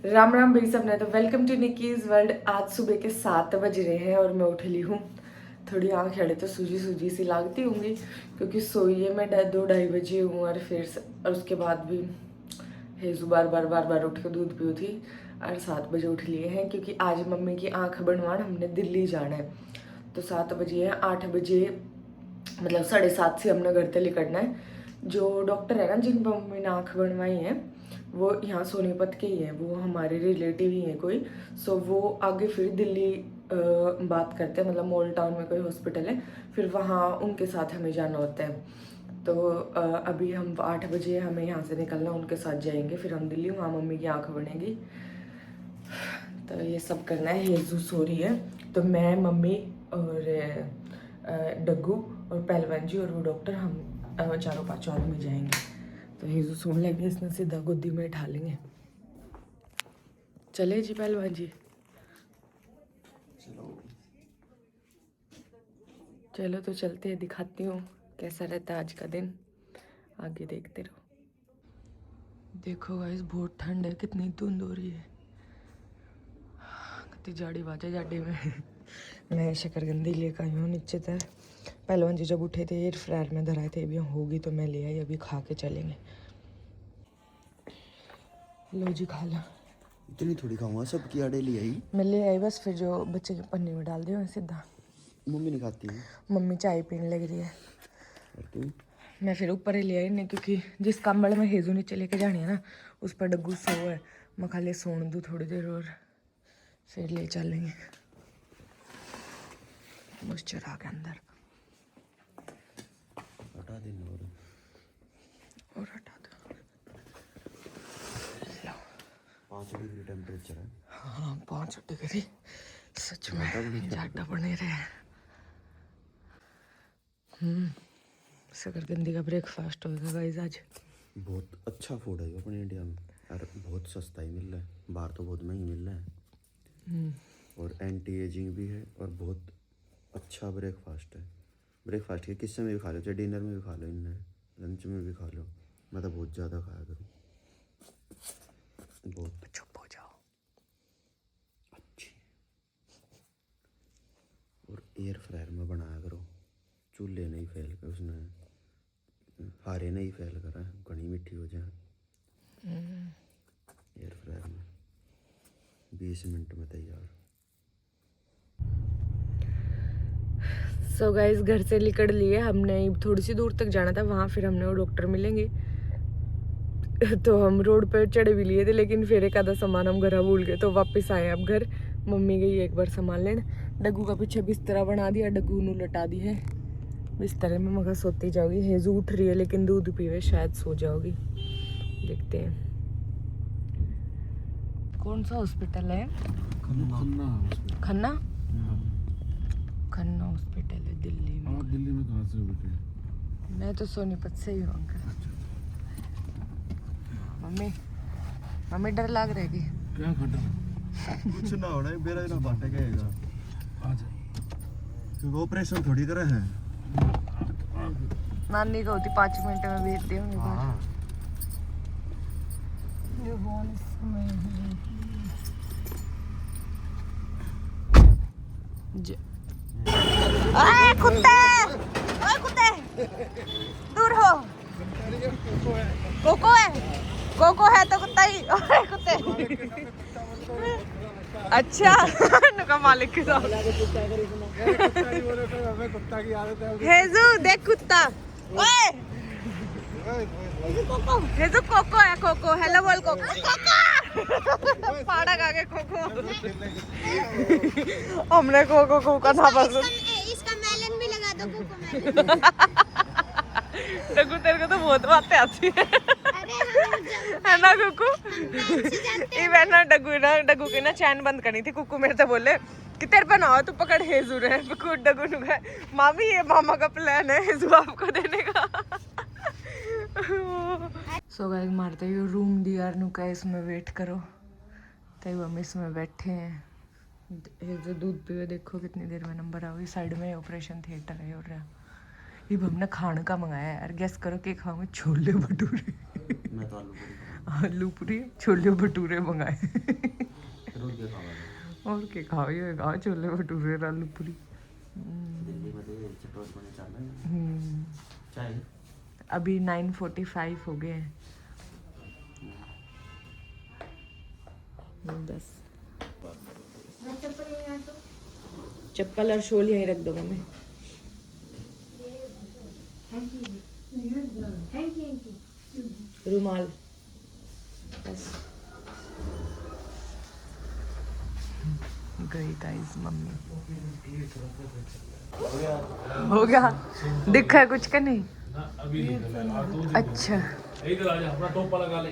राम राम भाई सबने। तो वेलकम टू निकीज वर्ल्ड। आज सुबह के 7 बज रहे हैं और मैं उठ ली हूँ। थोड़ी आँख खड़े तो सूजी सूजी सी लागती होंगी क्योंकि सोइए मैं 2-2:30 बजे हूँ और और उसके बाद भी हेजू बार बार उठ के दूध पी थी और 7 बजे उठ लिए हैं क्योंकि आज मम्मी की आँख बनवाने हमने दिल्ली जाना है। तो 7 बजे है, 8 बजे मतलब 7:30 से हमने घर से निकलना है। जो डॉक्टर है ना जिन पर मम्मी ने आँख बनवाई है वो यहाँ सोनीपत के ही हैं, वो हमारे रिलेटिव ही हैं कोई। सो वो आगे फिर दिल्ली बात करते हैं, मतलब मॉल टाउन में कोई हॉस्पिटल है, फिर वहाँ उनके साथ हमें जाना होता है। तो अभी हम 8 बजे हमें यहाँ से निकलना, उनके साथ जाएंगे, फिर हम दिल्ली, वहाँ मम्मी की आँख बनेगी। तो ये सब करना है। हेजू सो रही है तो मैं, मम्मी और डग्गू और पहलवान जी और वो डॉक्टर, हम चारों पाँचों आदमी जाएंगे। तो हेजू सोने लगे, इसने सीधा गोदी में उठा लेंगे। चले जी पहलवान जी, चलो तो चलते हैं, दिखाती हूँ कैसा रहता है आज का दिन, आगे देखते रहो। देखो गाइस बहुत ठंड है, कितनी धुंध हो रही है, कितनी जाड़ी बाजे जाड़ी में। मैं शकरकंदी लेकर आई हूँ नीचे तक। पहलवान जी जब उठे थे एयर फ्रायर में धराए थे, अभी होगी तो मैं ले आई, अभी खा के चलेंगे। लो जी खा लो। इतनी थोड़ी खाऊंगा, सब की आड़े ले आई। मैं ले आई बस, फिर जो बच्चे की पन्नी में डाल दियो सीधा। मम्मी नहीं खाती है। मम्मी चाय पीने लग रही है और तू? मैं फिर ऊपर ही ले आई नहीं, क्योंकि जिस कंबल में हेजू नीचे लेके जानी है ना उस पर डग्गू सो है। मैं खाली सोने दूँ थोड़ी देर और फिर ले चलेंगे मुश्चरा के अंदर। हटा दे और हटा दो। 5 डिग्री टेम्परेचर है। हाँ 5 डिग्री सच में ज़्यादा बने रहे। शकरकंदी का ब्रेकफास्ट होगा गाइस आज। बहुत अच्छा फूड है अपने इंडिया में, और बहुत सस्ता ही मिल रहा है, बाहर तो बहुत महंगी मिल रहा है। और एंटी एजिंग भी है और बहुत अच्छा ब्रेकफास्ट है। ब्रेकफास्ट के किस समय भी खा लो, चाहे डिनर में भी खा लो, इनने लंच में भी खा लो, मैं तो बहुत ज़्यादा खाया करूँ। बहुत चुप हो जाओ। अच्छी। और एयर फ्रायर में बनाया करो, चूल्हे नहीं फैल कर उसने हारे नहीं फैल कर घनी मिट्टी हो जाए। एयर फ्रायर में 20 मिनट में तैयार। सो गाइस घर से निकल लिए हमने, थोड़ी सी दूर तक जाना था, वहाँ फिर हमने वो डॉक्टर मिलेंगे। तो हम रोड पे चढ़ भी लिए थे, लेकिन फिर एक आधा सामान हम घर भूल गए तो वापस आए अब घर। मम्मी गई एक बार सामान लेने, डग्गू का पीछे बिस्तरा बना दिया, डग्गू नू लटा दी है बिस्तरे में, मगर सोती जाओगी। हेजू उठ रही है लेकिन दूध पीवे शायद सो जाओगी, देखते हैं। कौन सा हॉस्पिटल है? खन्ना खन्ना हॉस्पिटल है दिल्ली में। आप दिल्ली में कहाँ से हो बेटे? मैं तो सोनीपत से ही हूँ अंकल। मम्मी मम्मी डर लग रहा है कि क्या खटर? कुछ ना होना, मेरा ना बाटे गएगा। आ जा। क्योंकि ऑपरेशन थोड़ी करे हैं। नानी का होती 5 मिनट में भेजते होंगे घर। हाँ। कुत्ते ओए कुत्ते दूर हो। कोको है, कोको है तो कुत्ता ही। ओए कुत्ते अच्छा नुका मालिक के साथ। हेजू देख कुत्ता, ओए हेजू कोको है, कोको हेलो बोल, कोको कोको पाड़ा खा के कोको। हमने कोको को का था बस। इसका मेलन भी लगा दो, कोको मेलन। डग्गू तेरे को तो बहुत बातें आती है, है ना कुकू? इवन ना डग्गू की ना चैन बंद करनी थी, कुकू मेरे से बोले कि तेरे पे ना हो, तू पकड़ हेजू रहे। डग्गू ने कहा मामी ये मामा का प्लान है हेजू आपको देने का। सो गाइस मारते हुए रूम दिया नुका, इसमें वेट करो, तब हम इसमें बैठे हैं। हेजू दूध पीवे, देखो कितनी देर में नंबर आओगी। साइड में ऑपरेशन थिएटर है और ये हमने खाने का मंगाया है यार, गेस करो क्या खाऊंगे? छोले भटूरे। मैं तो आलू पूरी आलू पूरी छोले भटूरे मंगाए रोज ये खावा और क्या खाओ ये खाओ छोले भटूरे और आलू पूरी दिल्ली में तो ये चटोर बने चल रहे हैं चाय अभी 9:45 हो गए हैं 10 चप्पल और शोल यहीं रख दो मम्मी रुमाल बस गई गाइस मम्मी हो गया दिखा है कुछ का नहीं अभी नहीं कर रहा तू अच्छा इधर आ जा अपना टोपा लगा ले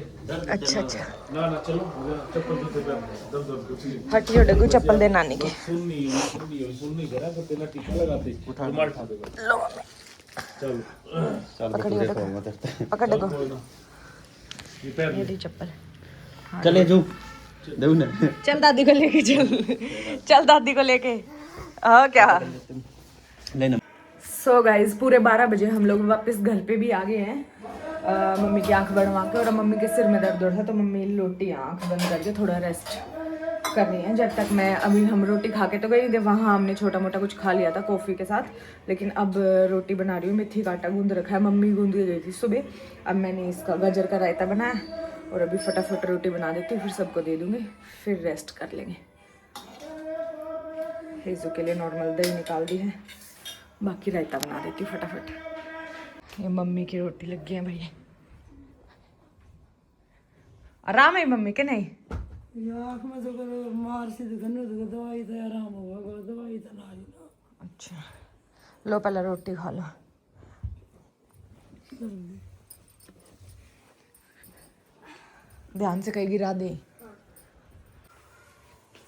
अच्छा अच्छा ना ना चलो चप्पल तो पे दब दब कुछ हटियो डगू चप्पल दे नानी के सुननी करा तो तेरा टीका लगाते रुमाल उठा देगा लो मम्मी चलो चल भटूरे खाऊंगा तेरे पकड़ डगू ये पैर मेरी चप्पल चले जो देऊ ना चल दादी को लेके चल दादी को लेके हाँ क्या लेना सो गाइज पूरे 12 बजे हम लोग वापस घर पे भी आ गए हैं मम्मी की आंख बनवा के और मम्मी के सिर में दर्द हो रहा था तो मम्मी लोटी आंख बंद करके थोड़ा रेस्ट कर रही हैं जब तक मैं अभी हम रोटी खा के तो गई थी वहाँ हमने छोटा मोटा कुछ खा लिया था कॉफ़ी के साथ लेकिन अब रोटी बना रही हूँ मेथी का आटा गूंद रखा है मम्मी गूंद के गई थी सुबह अब मैंने इसका गाजर का रायता बनाया और अभी फटाफट रोटी बना देती हूँ फिर सबको दे दूँगी फिर रेस्ट कर लेंगे हेजू के लिए नॉर्मल दही निकाल दी है बाकी रायता बना देती हूँ फटाफट ये मम्मी की रोटी लग गई है भैया आराम है मम्मी के नहीं आँख में तो मार से दवाई तो आराम होगा दवाई तो ना अच्छा लो पहले रोटी खा लो ध्यान से कहीं गिरा दे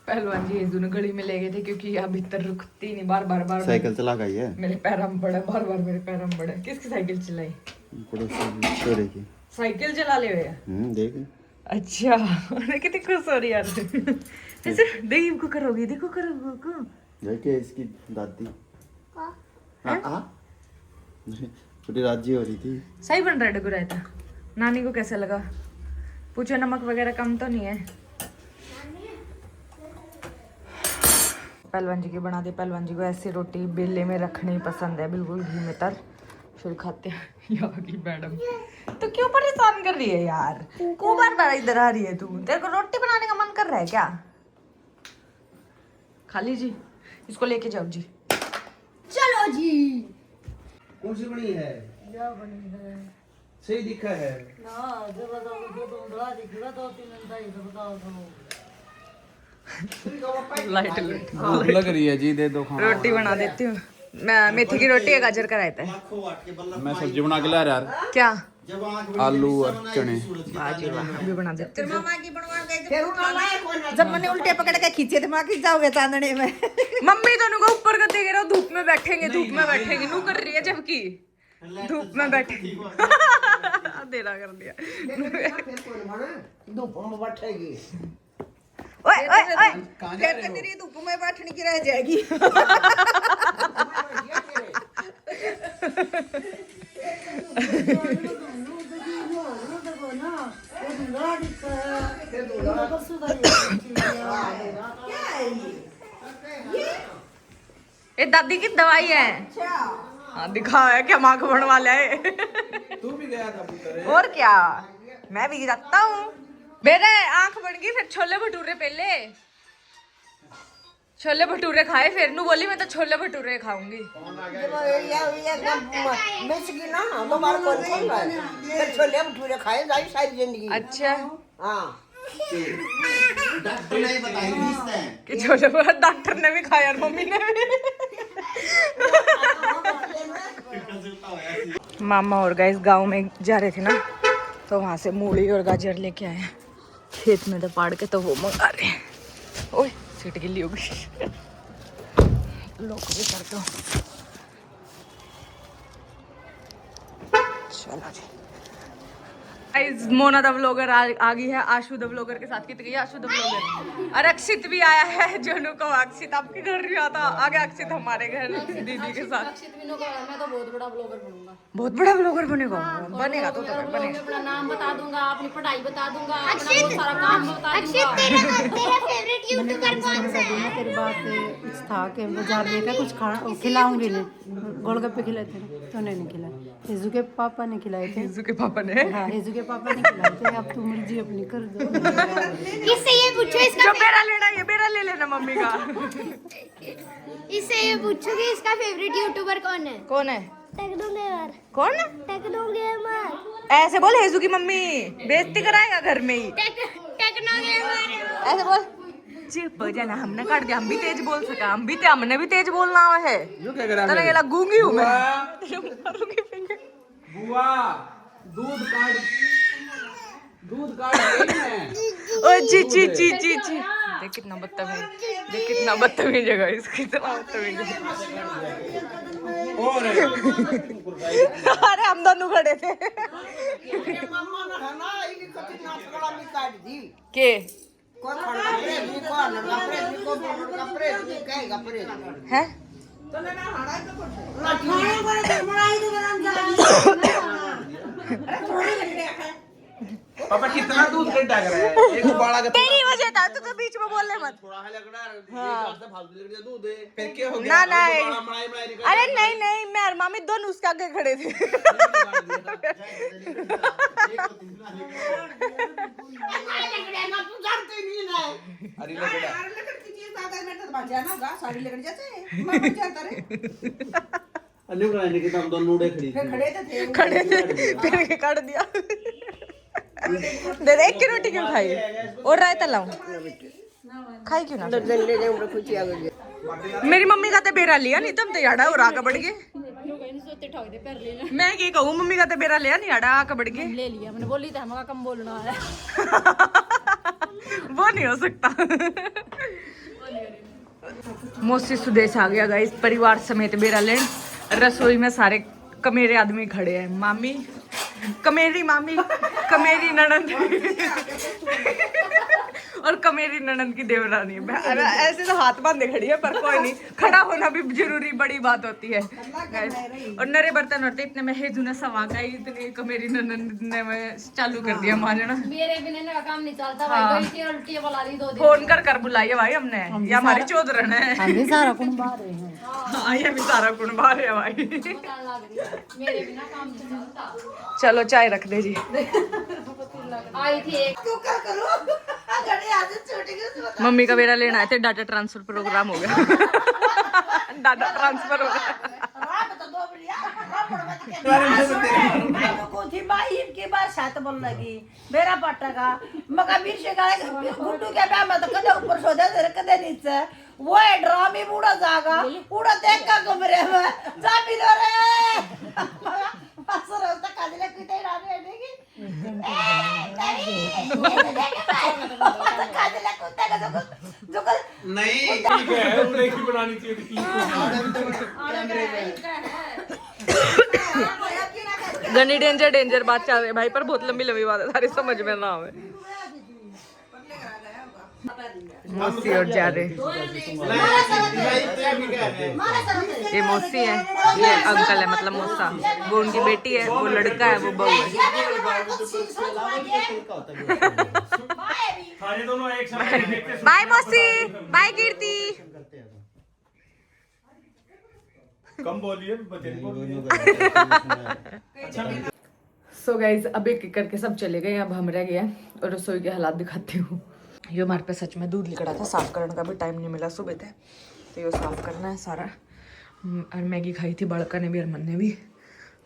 पहलवान जी हेजू ने गली में ले गए थे क्योंकि यहाँ भीतर रुकती नहीं बार बार साइकिल चला गई है मेरे पैर में पड़ा बार बार मेरे पैर में पड़ा किसकी साइकिल चलाई पड़ोसी छोरे की साइकिल चला ले भैया देख अच्छा मैं कितनी खुश हो रही यार ऐसे देखिए को करोगी देखो करोगे को देखिए इसकी दादी पूरी राज्य हो रही थी सही बन रहा है डगू रायता नानी को कैसा लगा पूछो नमक वगैरह कम तो नहीं है पहलवान जी की बना दे पहलवान जी को ऐसी रोटी बेले में रखनी पसंद है बिल्कुल घी में तर फिर खाते हैं यहाँ की मैडम तो क्यों परेशान कर रही है यार को बार बार इधर आ रही है तू तेरे को रोटी बनाने का मन कर रहा है क्या खाली जी इसको लेके जाओ जी चलो जी कौन सी बनी है क्या बनी है सही दिखा है ना जब बताओ तो बड़ा दिखेगा तो 3 घंटा ही तो बताओ तो लाइट भूख लग रही है जी दे दो खाना रोटी बना देती हूँ मैं मेथी की रोटी है गाजर का रायता है मैं सब्जी बना के ला रहा यार क्या आलू और चने बाजी वाह अभी बना देती हूँ जब मैंने उल्टे पकड़ के खींचे थे माँ जाओगे चांदने में मम्मी तो नुको ऊपर कर देगी रहो धूप में बैठेंगे नू कर रही है जबकि धूप में बैठेगी देना कर दिया धूप में बैठेगी ओए ओए ओए फिर तो तेरी धूप में बैठने की रह जाएगी ये दादी की दवाई है हाँ दिखा है क्या माँ को बनवा ले तू भी गया था पुत्र और क्या मैं भी जाता हूँ मेरे आंख बन गई फिर छोले भटूरे पहले छोले भटूरे खाए फिर नू बोली मैं तो छोले भटूरे खाऊंगी छोले भटूरे खाए जाए सारी जिंदगी अच्छा हाँ डॉक्टर नहीं बताएगी इसने कि छोले भटूरे डॉक्टर ने भी खाया और मम्मी ने भी मामा और गाइस गांव में जा रहे थे ना तो वहां से मूली और गाजर लेके आए खेत में दपाड़ के तो वो मंगा रहे हैं ओए सीट गिल्ली हो गई लोग भी कर दो चलो जी गाइस मोना द व्लॉगर आ गई है आशु द व्लॉगर के साथ। कितनी आशु द व्लॉगर और अक्षित भी आया है। जोनू को अक्षित आपके घर नहीं आता, आगे अक्षित हमारे घर दीदी के साथ। अक्षित विनो का मैं तो बहुत बड़ा ब्लॉगर बनूंगा। बहुत बड़ा व्लॉगर बनेगा। बनेगा तो बनेगा। अपना नाम बता दूंगा, अपनी पढ़ाई बता दूंगा, अपना बहुत सारा काम बता दूंगा। तेरा फेवरेट यूट्यूबर कौन सा है? तेरी बात कुछ था कि बाजार लेकर कुछ खाना खिलाऊंगी नहीं, गोलगप्पे खिलाए थे तो नहीं खिलाए। हेजू के पापा ने खिलाए थे। हेजू के पापा ने? हाँ, हेजू के पापा ने खिलाए थे। अब तुम मर्जी अपनी कर दो। इससे ये पूछो इसका जो बेरा लेना ये बेरा ले लेना मम्मी का। इससे ये पूछो कि इसका फेवरेट यूट्यूबर कौन है? कौन है? Techno Gamer. कौन? Techno Gamer. ऐसे बोल हेजू की मम्मी बेइज्जती कराएगा घर में ही। Techno Gamer. ऐसे बोल। चुप जाना, हमने काट दिया। हम भी तेज बोल सका, हमने भी तेज बोलना है। यो क्या करा तने गेला गूंगी हूं मैं। बुआ दूध काट गई मैं। ओ ची ची ची ची ची। देख कितना बदतमीज, देख कितना बदतमीज है गाइस, कितना बदतमीज है। और अरे हम दोनों खड़े थे। मम्मा ने है ना ये कति नाच कला में काट दी। के कोई खड़ा प्रेस भी को लड़का प्रेस भी को लड़का प्रेस भी कहेगा प्रेस हैं? तो ना हड़ा तो खाने पर बनाई तो बनाम अरे थोड़ी घंटे है। पापा कितना दूध घंटा कर रहा है? एक उबाला का तेरी वजह था, तू तो बीच में बोलने मत। थोड़ा है लग रहा है ये से फालतू लग रहा दूध है। फिर क्या हो गया? ना ना मलाई अरे नहीं नहीं, मैं और मामी दोनों उसके आगे खड़े थे। अरे लग रहा खड़े थे फिर काट दिया। दे एक की रोटी क्यों खाई और रायता लाऊं? खाई क्यों ना? मेरी मम्मी का तो बेरा लिया नहीं, तुम तो याडा और आगे बढ़ गए। मैं क्या कहूँ, मम्मी का तो बेरा लिया नहीं, याडा आगे बढ़ गए। ले लिया मैंने, बोली था हमारा कम बोलना है। वो नहीं हो सकता। मौसी सुदेश आ गया गाइस परिवार समेत बेरा लेन। रसोई में सारे कमेरे आदमी खड़े हैं। मामी कमेरी, मामी कमेरी ननद और कमेरी ननद की देवरानी। ऐसे तो हाथ बांधे खड़ी है, पर कोई नहीं, खड़ा होना भी जरूरी बड़ी बात होती है। और नरे बर्तन होते इतने में हेजू ने सवा का इतनी कमेरी ननद ने मैं चालू कर दिया मांजना। मेरे बिना ना काम नहीं चलता भाई। गई थी उल्टी वाला दी 2 दिन। फोन कर बुलाइए भाई हमने, ये हमारी चौधरन है। हम भी सारा कुछ बाहर हैं। हाँ ये भी सारा गुण बाहर है भाई। मेरे बिना काम नहीं चलता। चलो चाय रख दे जी। आई थी एक तू क्या करो घड़ी आज छोटी के मम्मी का बेरा लेना है तो डाटा ट्रांसफर प्रोग्राम हो गया। डाटा ट्रांसफर हो गया। रात तो दो बढ़िया को थी भाई की बात साथ बोल लगी मेरा पाटा का मका बीर से गाले गुड्डू के पे मत कदे ऊपर सो दे कदे नीचे वो ड्रामी बूढ़ा जागा बूढ़ा देख का कमरे में जा पी लो रे पासर होता काजले किते राने देगी काजले कुत्ते का जो नहीं ठीक है उन्हें की बनानी चाहिए थी। गनी डेंजर डेंजर बात चल रही है भाई, पर बहुत लंबी लंबी बात है, सारी समझ में ना आवे। मौसी और जा रहे। ये मौसी है, ये अंकल है मतलब मौसा। वो उनकी बेटी है, वो लड़का है, वो बहू है। सारे दोनों एक साथ बाय मौसी, बाय कीर्ति। कम बोलिए बच्चे सो गाइज अब एक एक करके सब चले गए, अब हम रह गए हैं और रसोई के हालात दिखाती हूँ। ये हमारे पे सच में दूध लिकड़ा था, साफ करने का भी टाइम नहीं मिला सुबह थे, तो ये साफ करना है सारा। और मैगी खाई थी बड़का ने भी, अरमन ने भी,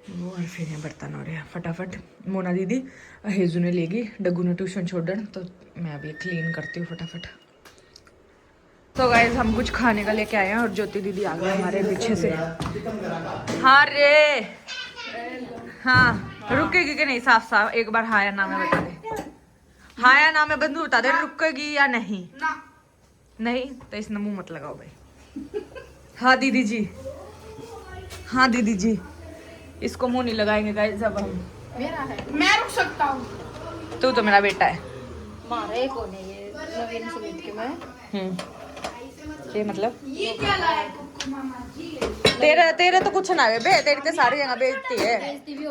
वो और फिर ये बर्तन हो रहे हैं फटाफट। मोना दीदी हेजू ने लेगी, डग्गू ने ट्यूशन छोड़न, तो मैं अभी क्लीन करती हूँ फटाफट। तो गाइज हम कुछ खाने का लेके आए हैं और ज्योति दीदी आ गए हमारे पीछे से। हाँ रे हाँ रुकेगी कि नहीं? साफ साफ एक बार हाँ या ना में बता दे। हाँ या ना में बंधु बता दे, रुकेगी या नहीं? नहीं तो इसने मुंह मत लगाओ भाई। हाँ दीदी जी, हाँ दीदी जी, इसको मुंह नहीं लगाएंगे गाइस। अब हम मेरा है। मैं रुक सकता हूँ। तू तो मेरा बेटा है। मारे कौन है ये नवीन सुमित के मैं। ये मतलब ये क्या लाया कुक्कू मामा जी? तेरे तो कुछ ना है बे, तेरी तो सारी जगह बेइज्जती है,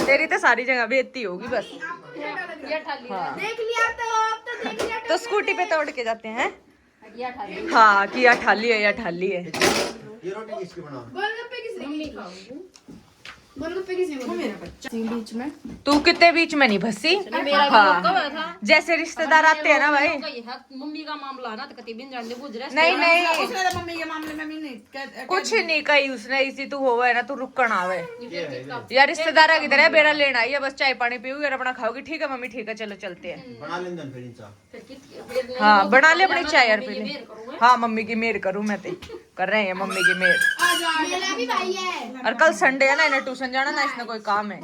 तेरी तो सारी जगह बेइज्जती होगी बस। ये ठाली हाँ देख लिया तो अब तो देख लिया। तो स्कूटी पे तोड़ के जाते हैं। ये ठाली हाँ कि या ठाली है या ठाली है। ये रोटी किसकी बनाओ? गोलगप्पे किसने? मम्मी खाऊंगी। गोलगप्पे किसने बनाए? मेरा बच्चा बीच में तू कितने बीच में नहीं फंसी। मेरा हाँ कब था जैसे रिश्तेदार आते हैं ना भाई। मम्मी का मामला है ना तो कति बिन जान दे बुझ रहा नहीं नहीं उसने तो मम्मी के मामले में भी नहीं कुछ नहीं कही उसने, इसी तू होवे ना तू रुकन आवे यार। रिश्तेदार की तरह बेरा लेना आई है, बस चाय पानी पीओगी और अपना खाओगी। ठीक है मम्मी ठीक है चलो चलते हैं। बना लेंगे फिर इंसान। हाँ बना ले अपनी चाय यार पहले। हाँ मम्मी की मेहर करूँ मैं तो कर रहे हैं मम्मी की मेहर। मेरा भी भाई है। और कल संडे है ना, इन्हें ट्यूशन जाना ना, इसमें कोई काम है।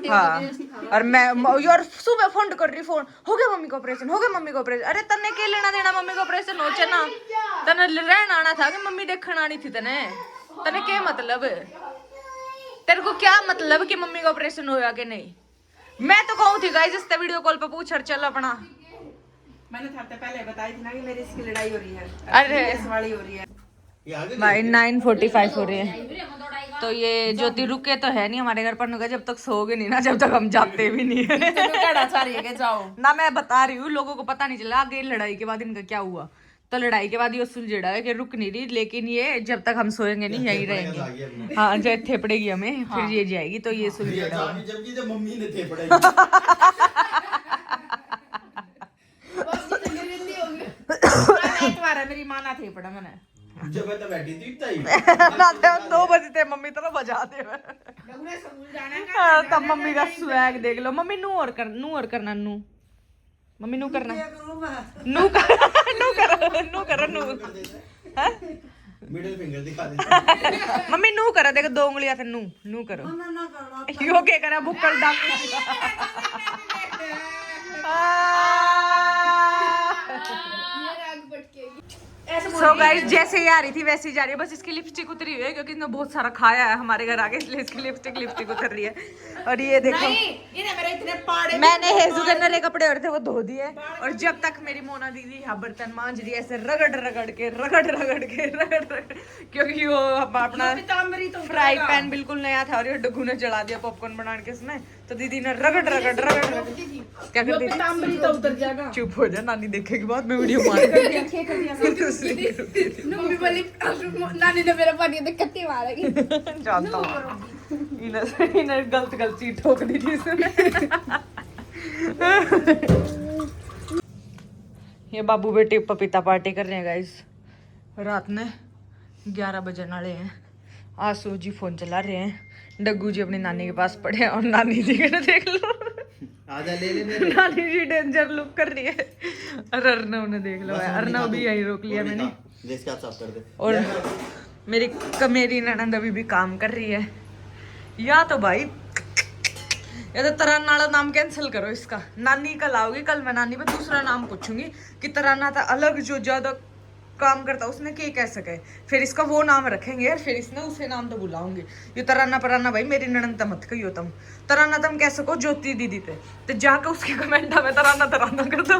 हाँ और मैं यार सुबह फोन कर रही, फोन हो गया मम्मी को ऑपरेशन, हो गया मम्मी को ऑपरेशन। अरे तने के लेना देना मम्मी को ऑपरेशन हो चे ना, तने रहना आना था कि मम्मी देखने आनी थी तने क्या मतलब, तेरे को क्या मतलब कि मम्मी का ऑपरेशन होया कि नहीं। मैं तो कहूँ थी गाइस इस वीडियो कॉल पे पूछ चल अपना। मैंने था पहले बताई थी ना कि मेरी इसकी लड़ाई हो रही है, अरे वाली हो रही है। भाई 9:45 हो रही है तो ये ज्योति रुके तो है नहीं हमारे घर पर नुका, जब तक सोओगे नहीं ना जब तक हम जाते भी नहीं है। जाओ ना मैं बता रही हूँ, लोगों को पता नहीं चला आगे लड़ाई के बाद इनका क्या हुआ। तो लड़ाई के बाद ये सुलझेड़ा है कि रुक नहीं रही, लेकिन ये जब तक हम सोएंगे नहीं यही रहेंगे। हाँ जब थेपड़ेगी हमें फिर ये जाएगी, तो ये सुलझेड़ा। जबकि मम्मी ने थे पड़े। मेरी माँ ना थे पड़ा मैंने जब मैं तो बैठी थी इतना ही। 2 बजे थे मम्मी तरह बजा दे। तब मम्मी का स्वैग देख लो। मम्मी नू और करना नू, मम्मी नू करना नू कर नू मिडिल फिंगर दिखा दे। मम्मी नू करा देखो 2 उंगलियां से नू करो। यो के करा बुक्कल डाल। सो गाइस जैसे ही आ रही थी वैसे ही जा रही है, बस इसकी लिपस्टिक उतरी हुई है क्योंकि इसने बहुत सारा खाया है हमारे घर आके, इसलिए इसकी लिपस्टिक उतर रही है। और ये देखो मैंने हेजू के नरे कपड़े और थे वो धो दिए, और जब तक मेरी मोना दीदी यहाँ बर्तन मांज रही है ऐसे रगड़ के क्योंकि वो अपना फ्राई पैन बिल्कुल नया था और ये डग्गू ने जला दिया पॉपकॉर्न बनाने के उसमें, तो दीदी ने रगड़ क्या करती थी। चुप हो जा, नानी देखेगी बाद में वीडियो मार। मम्मी बोली नानी ने मेरा पानी देख कत्ती मारेगी। जानता हूँ इन्हें गलत चीज ठोक दी थी इसने। ये बाबू बेटे पपीता पार्टी कर रहे हैं गाइस। रात में 11 बजे वाले हैं। आसू जी फोन चला रहे हैं, डग्गू जी अपनी नानी के पास पड़े हैं और नानी जी के देख लो आजा ले ले मेरे। नानी जी डेंजर लुक कर रही है। और अर्नव ने देख लो, अर्नव भी यही रोक लिया मैंने। देख क्या साफ कर दे। और मेरी ननद अभी भी काम कर रही है। या तो भाई या तो तराना वाला नाम कैंसिल करो इसका, नानी कल आओगी, कल मैं नानी पे दूसरा नाम पूछूंगी कि तराना था अलग जो ज्यादा काम करता उसने क्या कह सके, फिर इसका वो नाम रखेंगे और फिर इसने उसे नाम तो बुलाऊंगी। ये तराना पराना भाई मेरी ननद मत कहियो तुम, तराना तुम कह सको ज्योति दीदी पे, तो जाकर उसके कमेंट में तराना कर दो।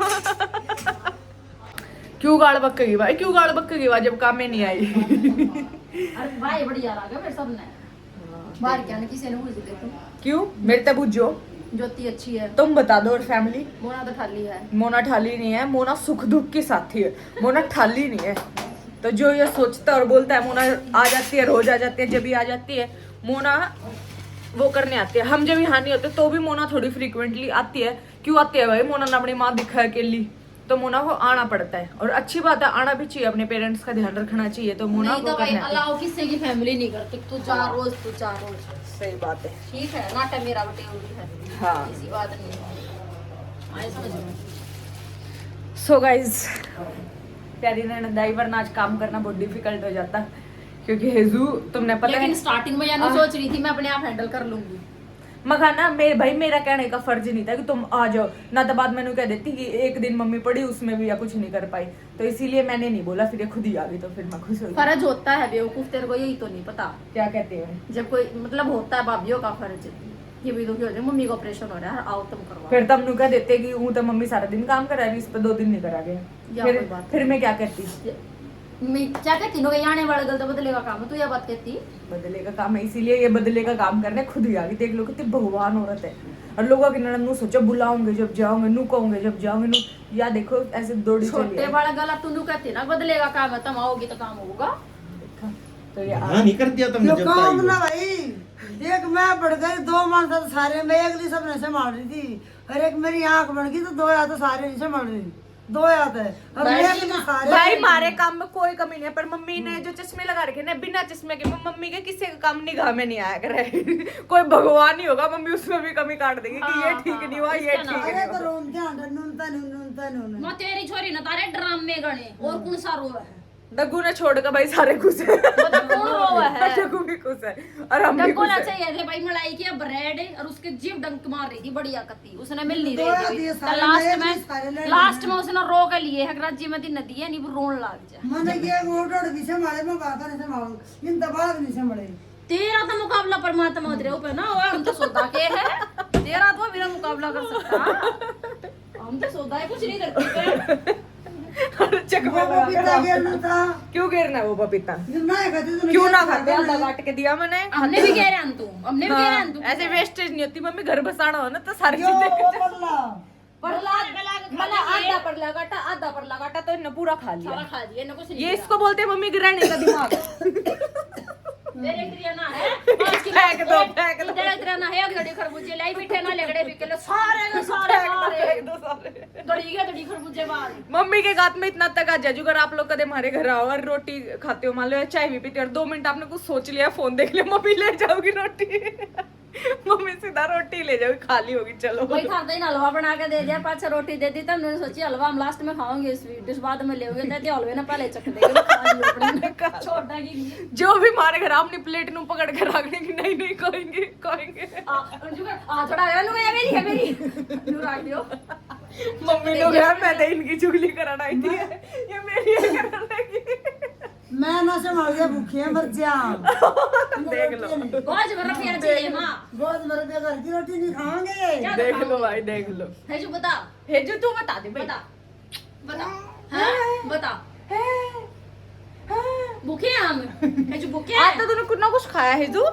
क्यों गाड़ बक्केगी भाई, क्यों गाड़ बक्केगी भाई जब काम में नहीं आई। अरे भाई बढ़िया आ गया फिर सबने बाहर क्या किसी ने पूछ देखो क्यों मेरे तब बुझो ज्योति अच्छी है, तुम बता दो। और फैमिली मोना तो ठाली है। मोना ठाली नहीं है, मोना सुख दुख की साथी है, मोना ठाली नहीं है। तो जो ये सोचता और बोलता है मोना आ जाती है, रोज आ जाती है, जब भी आ जाती है मोना वो करने आती है। हम जब यहाँ नहीं होते तो भी मोना थोड़ी फ्रीक्वेंटली आती है। क्यों आती है भाई, मोना ने अपनी माँ दिखा है अकेली, तो मोना को आना पड़ता है। और अच्छी बात है, आना भी चाहिए, अपने पेरेंट्स का ध्यान रखना चाहिए। तो मोना नहीं को तो भाई करने आती है। अलाउ किसी की फैमिली नहीं करती, तू जा रोज सही बात है। ठीक है नाटा मेरा बटे हुई है। हाँ ऐसी बात नहीं है, आए समझ में। सो गाइज प्यारी ननदाई वरना आज काम करना बहुत डिफिकल्ट हो जाता क्योंकि हेजू तुमने पता लेकिन है स्टार्टिंग में यानी सोच रही थी मैं अपने आप हैंडल कर लूंगी, मगर ना मेरा कहने का फर्ज नहीं था कि तुम आ जाओ ना, तो बाद मैंने कह देती कि एक दिन मम्मी पड़ी उसमें भी या कुछ नहीं कर पाई, तो इसीलिए मैंने नहीं बोला, फिर ये खुद ही आ गई, तो फिर मैं खुश हो गई। फर्ज होता है बेवकूफ, तेरे को यही तो नहीं पता क्या कहते हैं जब कोई मतलब होता है भाभीियों का फर्ज। ये भी दुखी हो जाए, मम्मी का ऑपरेशन हो रहा है, आओ तुम करवा। फिर तब नु कह देते कि हूं तो मम्मी सारा दिन काम करा रही, इस पे 2 दिन नहीं करा गया। या कोई बात फिर मैं क्या कहती? मैं क्या कहती नो, आने वाले गल तो बदले का काम है, तू यह बात कहती। बदले का काम है, इसीलिए ये बदले का काम करने खुद ही आ गई। देख लो कितनी भगवान औरत है। और लोगों के ननद नु सोचो बुलाऊंगे जब जाऊंगे, नु कहूंगे जब जाऊंगे, नु या देखो ऐसे दौड़ी चली छोटे आई। बड़ा गला तू कहती ना, बदले का काम है, तुम आओगी तो काम होगा। तो ये हाँ नहीं कर दिया तुमने जब काम आई ना हो। भाई देख मैं बढ़ गई 2 मानसा तो सारे मैं अगली सब ने संभाल रही थी, और एक मेरी आंख बन गई तो 2 या तो सारे नहीं संभाल रही, 2 याद है और मैं भी सारे भाई हमारे काम में कोई कमी नहीं है, पर मम्मी ने जो चश्मे लगा रखे ना, बिना चश्मे के मम्मी के किसी का काम निगाह में नहीं आया करे। कोई भगवान ही होगा, मम्मी उसमें भी कमी काट देगी कि ये ठीक नहीं हुआ, ये ठीक अरे नहीं तो हुआ। रोन ध्यान नूनता नून मैं तेरी छोरी ना तारे ड्रामे गणे और कौन सा रोवा है, डग्गू ने छोड़ के भाई सारे खुश है। मतलब कौन रोवा है। डग्गू भी खुश है और हम भी डग्गू खुश ना है। चाहिए थे भाई, मलाई की ब्रेड और उसके जीव डंक मार रही थी, बढ़िया कत्ती उसने मिल नहीं दो रही आदि थी। है, तो सारे लास्ट नए में भी सारे लड़ लास्ट में उसने रो के लिए है राज्य में दी नदी है नहीं, वो रोन लग जा। मैंने ये वोट भी संभाले मैं बात नहीं संभालूं, इन दबाव नहीं संभाले। तेरा तो मुकाबला परमात्मा उतरे ऊपर ना, और हम तो सौदा के है, तेरा तो बिना मुकाबला कर सकता, हम तो सौदा है कुछ नहीं करते। चक में वो लगा के पिता गिरना था, क्यों गिरना है वो पपीता? जब ना खाते तो क्यों ना खाते? आधा काट के दिया मैंने। हमने भी कह रहे हैं तू, हमने भी कह रहे हैं तू, ऐसे वेस्टेज नहीं होती मम्मी, घर बसाना हो ना तो सारी क्यों चीजें वो पल्ला मतलब आधा पर लगाटा तो इन्हें पूरा खा सारा लिया। खा दिया ना, कुछ नहीं ये किया। इसको बोलते हैं मम्मी गिराने का दिमाग। तेरे क्रिया ना है, फेंक दो, फेंक दो। तेरे क्रिया ना है, गड़ी खरबूजे लाई बिठे ना लगड़े भी के सारे के सारे मारे, फेंक दो सारे। गड़ी के गड़ी खरबूजे मार। मम्मी के हाथ में इतना तक आ जाए, अगर आप लोग कदे हमारे घर आओ और रोटी खाते हो, मान लो या चाय भी पीते हो और 2 मिनट आपने कुछ सोच लिया, फोन देख लिया, मम्मी ले जाओगी रोटी। मम्मी सीधा रोटी ले जाओगी, खाली होगी, चलो। वही खाता ही ना, हलवा बना के दे दिया, 5-6 रोटी दे दी, तब मैंने सोची हलवा हम लास्ट में खाओगे, स्वीट बाद में लेओगे, दे दिया हलवे ना पहले चख देंगे, खा लियो अपने छोटा की। जो भी हमारे घर आपने प्लेट नु पकड़ के रखने की, नहीं नहीं कहेंगे कहेंगे थोड़ा है नु ये मेरी है मेरी नु रख दियो। मम्मी लोग यार मैं तो इनकी चुगली कराना आई थी, ये मेरी है कराने की। मैं ना संभाल गया, भूखे मर जा। देख लो, गोज भर फिर चाहिए मां, गोद भर के घर की रोटी नहीं खाओगे। देख लो भाई, देख लो। है जो बता, हेजू तू बता दे भाई। बता बता, हां बता, भूखे हैं हम, है जो भूखे आज हैं। तो तूने कुछ ना कुछ खाया हेजू?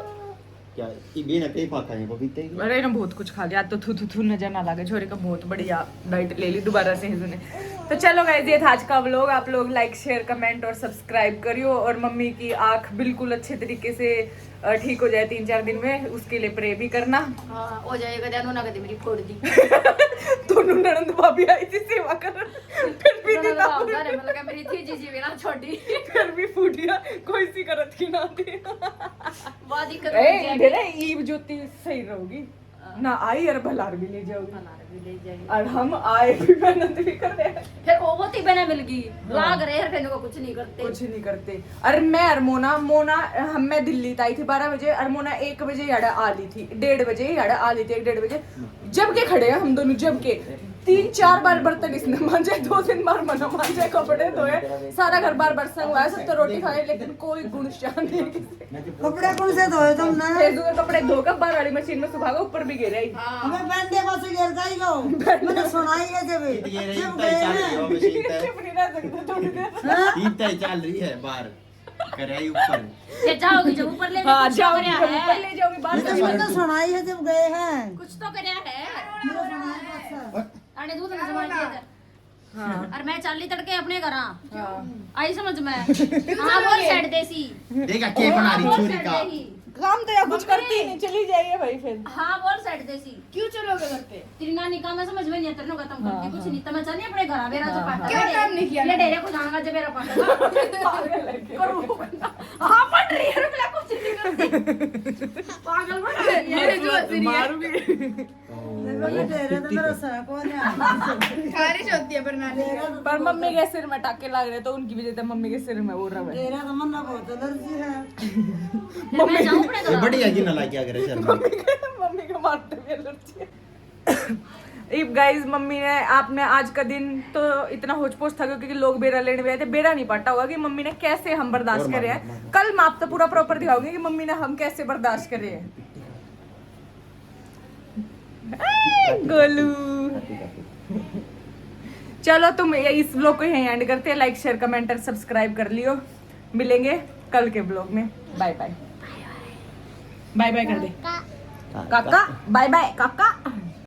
क्या ये ना कहीं फाका है पपीते की? अरे ना बहुत कुछ खा लिया, आज तो थू थू थू नजर ना लगे, छोरे का बहुत बढ़िया डाइट ले ली दोबारा से हेजू ने। तो चलो गाइस, ये था आज का व्लॉग। आप लोग लाइक शेयर कमेंट और सब्सक्राइब करियो, और मम्मी की आंख बिल्कुल अच्छे तरीके से ठीक हो जाए 3-4 दिन में, उसके लिए प्रे भी करना। हां हो जाएगा, जानो ना कदे मेरी फोड़ दी। दोनों ननद भाभी आई थी सेवा कर, फिर भी नहीं ना ना मतलब मेरी थी जीजी भी ना छोटी, फिर भी फूटिया कोई सी करत की ना थी। बहुत दिक्कत ए हो इधर है, ईब ज्योति सही रहोगी ना, आई और भलार भी ले जाओगी, ले जाएगी। और हम आए भी मेहनत भी कर रहे हैं, फिर वो होती बने मिल गई, लाग रहे हैं, फिर को कुछ नहीं करते। कुछ नहीं करते। अरे मैं और मोना हम मैं दिल्ली आई थी 12 बजे, और मोना 1 बजे याड़ा आ ली थी, 1:30 बजे याड़ा आ ली थी, 1-1:30 बजे जब के खड़े हैं हम दोनों, जब के 3-4 बार बर्तन इसने मांजे, 2-3 बार मना मांजे, कपड़े धोए, सारा घर बार बर्तन हुआ है, सब तो रोटी खाए, लेकिन कोई गुण शान नहीं है किसी। कपड़े कौन से धोए तुमने? फेसबुक के कपड़े धोकर बाहर वाली मशीन में सुबह ऊपर भी गिरे। हमें बैंडे पास गिर गई गो, मैंने सुनाई है जब ये रही जब तय गए चल रही हैं। हो मशीन तय। चुप नहीं रह सकते थोड़ी देर। हाँ? ये तय चल रही है बाहर कराई ऊपर। ये जाओगी जब ऊपर ले हाँ कुछ तो जाओगी, करया जब है, ऊपर ले जाओगी बाहर ये तो मैंने सुनाई है जब गए हैं। कुछ तो करया है। मैंने सुनाई है अच्छा। अरे दूध ना जमा दिया। हाँ और मैं चाली तड़के अपने घर हाँ। आई समझ में। हां बोल साइड देसी, देखा के बना रही छुरी का। काम तो या कुछ करती ही नहीं, चली जाइए भाई फिर। हां बोल साइड देसी। क्यों चलोगे घर पे? तेरी नानी काम है समझ में नहीं, तेरे को खत्म करती कुछ नहीं, तब चलिए अपने घर मेरा जो पाटा क्या काम नहीं किया, ले डेरे को जाऊंगा जब मेरा पाटा करो। हां पट रही है, मैं कुछ नहीं करती, पागल बना रही है ये जो मारूंगी। ये तेरे तो मेरा सर को नहीं खारिश होती है पर नानी पर मम्मी के सिर में टाके लग रहे, तो उनकी वजह से मम्मी के सिर में वो रहा है। तेरा तो मन बहुत एलर्जी है। मैं जाऊं अपने ये घर। बढ़िया की ना ला क्या करे शर्मा। मम्मी का मारते हुए एलर्जी है। इफ गाइस मम्मी ने आपने आज का दिन तो इतना होच पोच था क्योंकि लोग बेरा लेने भी आए थे, बेरा नहीं पाटा होगा कि मम्मी ने कैसे हम बर्दाश्त करे हैं। कल मैं आपको पूरा प्रॉपर दिखाऊंगी कि मम्मी ने हम कैसे बर्दाश्त करे हैं। गोलू। चलो तुम इस ब्लॉग को यहीं एंड करते हैं। लाइक शेयर कमेंट और सब्सक्राइब कर लियो। मिलेंगे कल के ब्लॉग में। Bye bye. बाय बाय कर दे काका। बाय बाय काका।